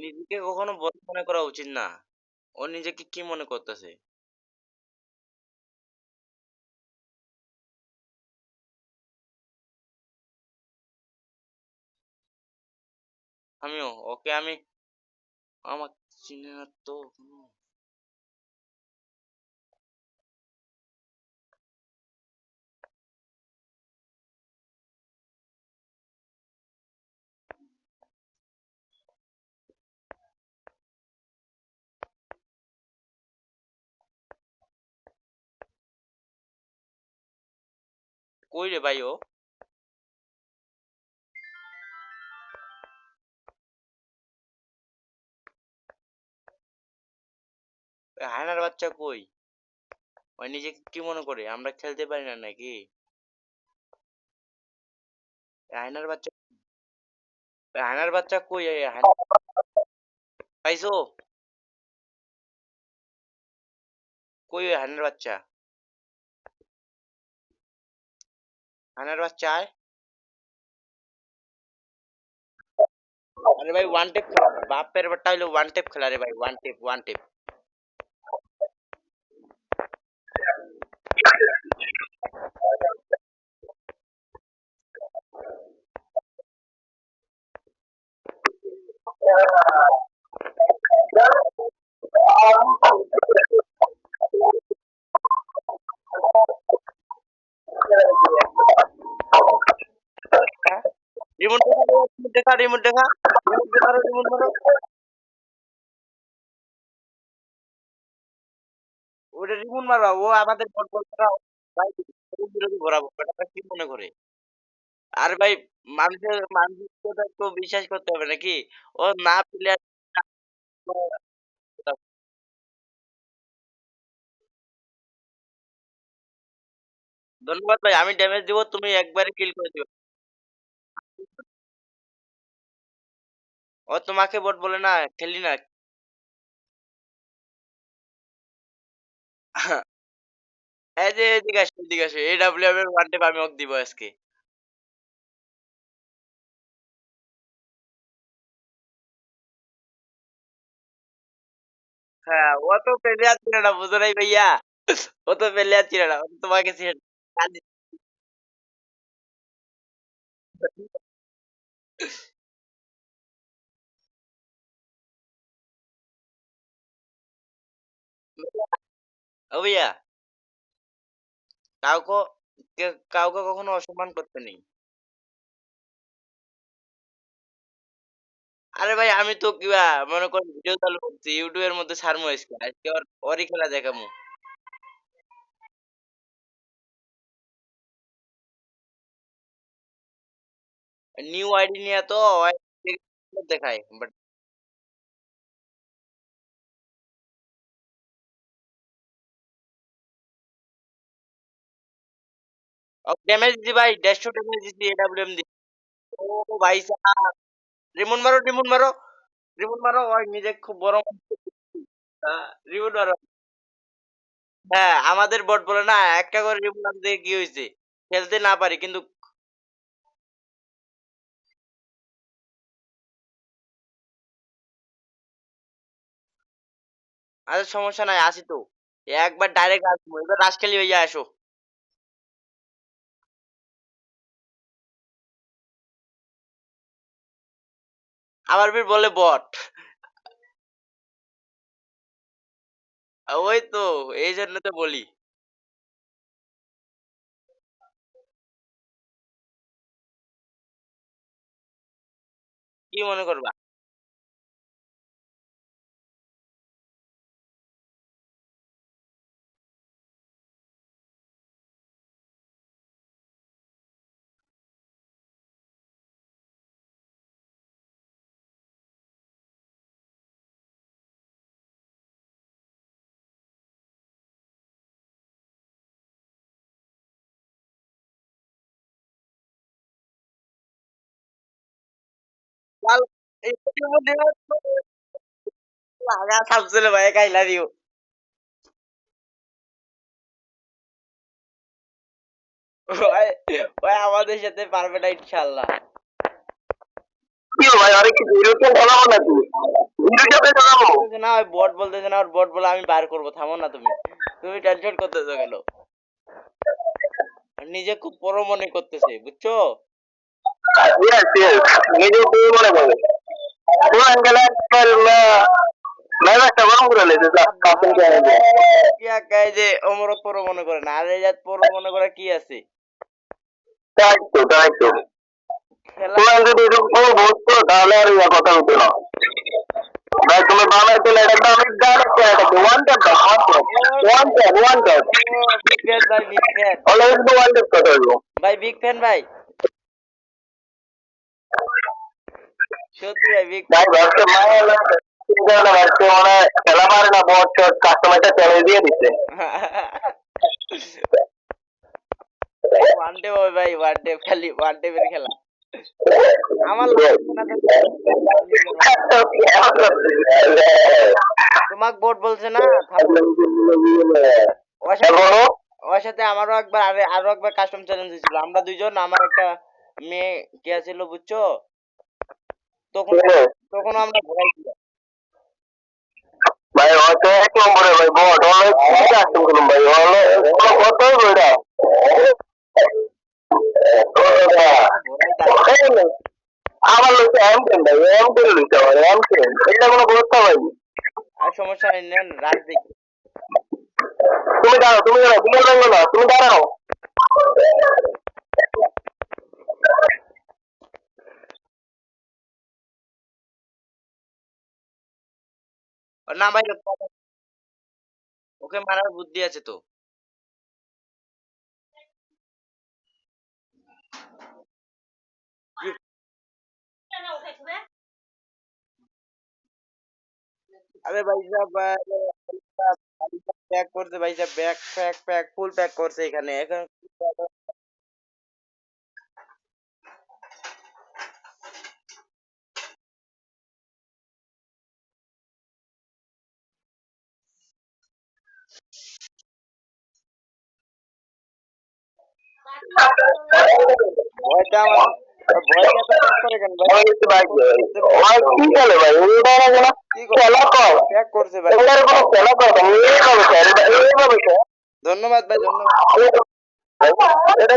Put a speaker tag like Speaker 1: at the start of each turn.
Speaker 1: নিজেকে কখনো বড় মনে করা উচিত না। ও নিজেকে কি মনে করতেছে? আমিও ওকে আমার চিনে না তো এখনো। কই রে ভাই ও? ওই হায়নার বাচ্চা কই? ওই নিজেকে কি মনে করে আমরা খেলতে পারি না নাকি? এই হায়নার বাচ্চা, ওই হায়নার বাচ্চা কই? পাইছো? কই ওই হায়নার বাচ্চা? হায়নার বাচ্চা আয়। আরে ভাই ওয়ান টেপ খেলা, বাপের বেটা হইলো ওয়ান টেপ খেলা রে ভাই, one tape one tape. Remote দেখা, রিমোট দেখা, রিমোট দেখা, রিমোট মারো। ওটা রিমোট মারবা, ও আমাদের বট বলছে না, ভাই বিরোধী ঘোরাবো ব্যাপারটা কি মনে করে? আর ভাই মানুষের কথা তো বিশ্বাস করতে হবে নাকি? ও না প্লেয়ার। ধন্যবাদ ভাই, আমি ড্যামেজ দিব, তুমি একবারে কিল করে দিও। ও তোমাকে বট বলে না, খেলি না। এই যে এদিকে আসো, এদিকে আসো, AWM এর ওয়ান টেপ আমি ওকে দিব আজকে। হ্যাঁ, ও তো প্লেয়ার ছিল না, বুঝো নাই ভাইয়া? ও তো প্লেয়ার ছিল না, ও তো তোমাকে ছিল। ও ভাইয়া, কাউকে কাউকে কখনো অসম্মান করতে নেই। আরে ভাই আমি তো কিবা মনে করেন ভিডিও চালু করছি ইউটিউবের মধ্যে ছাড়মু আজকে, আজকে ওরই খেলা দেখামু। নিউ আইডি নিয়ে তো দেখায়, বাট ড্যামেজ দি ভাই, 150 ড্যামেজ দিছি AWM দি। ও ভাই সাব, রিমুন মারো, রিমুন মারো, রিমুন মারো, ওই নিজে খুব বড়। রিমুন মারো। হ্যাঁ আমাদের বট বলে না, একটা করে রিমুন দিয়ে কি হয়েছে? খেলতে না পারি কিন্তু। আরে সমস্যা নাই, আসি তো। একবার ডাইরেক্ট আসবো, এবার রাজখালি হইয়া আসো। আবার ফির বলে বট। ওই তো, এই জন্য তো বলি। কি মনে করবা? কাল এই লাগা থামছিল ভাই, খাইলা দিও। ভাই, ভাই আমাদের সাথে পারবে না ইনশাআল্লাহ।
Speaker 2: কি ভাই আরে কি বিরুদ্ধে ঢালাবো নাকি বিরুদ্ধে ঢালাবো
Speaker 1: বলতেছে না, ওই বট বলতেছে না, ওর বট বলে আমি বার করবো, থামো না তুমি, তুমি টেনশন করতেছো কেন? আর নিজে খুব বড় মনে করতেছে, বুঝছো?
Speaker 2: यस यस নিজে তুই মনে করে পুরো অ্যাঙ্গেল मैं वैसे बड़ा बुरा लेते था काफी जाने दे
Speaker 1: কি আকায় যে অমরত পর মনে করে না, আর এই জাত পর মনে করে কি আছে?
Speaker 2: তাই তো
Speaker 1: খেলা
Speaker 2: তুই যদি এরকম বলতো তাহলে আর ইয়া কথা হতো না ভাই তুমি বানাইতে এটা আমি জানি তো এটা one tap one tap
Speaker 1: big fan ভাই, বিগ ফ্যান
Speaker 2: অলওয়েজ দো ওয়ান ট্যাপ কথা হলো
Speaker 1: ভাই, বিগ ফ্যান ভাই, সত্যি ভাই বিগ
Speaker 2: ভাই ভাবছে মায়ের চিন্তা না ভাবছে মানে খেলা পারে না বট কাস্টমারটা চ্যালেঞ্জ দিয়ে দিচ্ছে
Speaker 1: ওয়ান ডে হবে ভাই, ওয়ান ডে খালি ওয়ান ডে এর খেলা। আমার তোমাক বোট বলছে না, ওর সাথে আমারও একবার আরো একবার কাস্টম চ্যালেঞ্জ হয়েছিল, আমরা দুইজন, আমার একটা মেয়ে কে ছিল, বুঝছো? তখন তখন আমরা ঘোরাইছিলাম।
Speaker 2: ভাই হয়তো এক নম্বরে ভাই বট অনেক কাস্টম করুন ভাই কত বইটা আমার লোকে এম10 ভাই এম10 লইতে হবে এম10 এটা কোনো ব্যবস্থা ভাই
Speaker 1: আর সমস্যা নেই, নেন রাজ দেখি।
Speaker 2: তুমি দাঁড়াও তুমি দাঁড়াও না তুমি দাঁড়াও
Speaker 1: না ভাই, ওকে মারার বুদ্ধি আছে তো। আরে ভাই সাহেব, প্যাক করছে ভাই সাহেব, ব্যাগ প্যাক প্যাক ফুল প্যাক করছে এখানে এখন। ভয়টা আমার, ভয়টা এত কাজ করে কেন ভাই?
Speaker 2: ভাই একটু বাইক ভাই কি চলে ভাই ওটা না
Speaker 1: কি
Speaker 2: খেলা কর
Speaker 1: প্যাক করছে ভাই।
Speaker 2: এটার কোনো খেলা কর এইভাবে খেল এইভাবে খেল
Speaker 1: ধন্যবাদ ভাই, ধন্যবাদ।
Speaker 2: এটা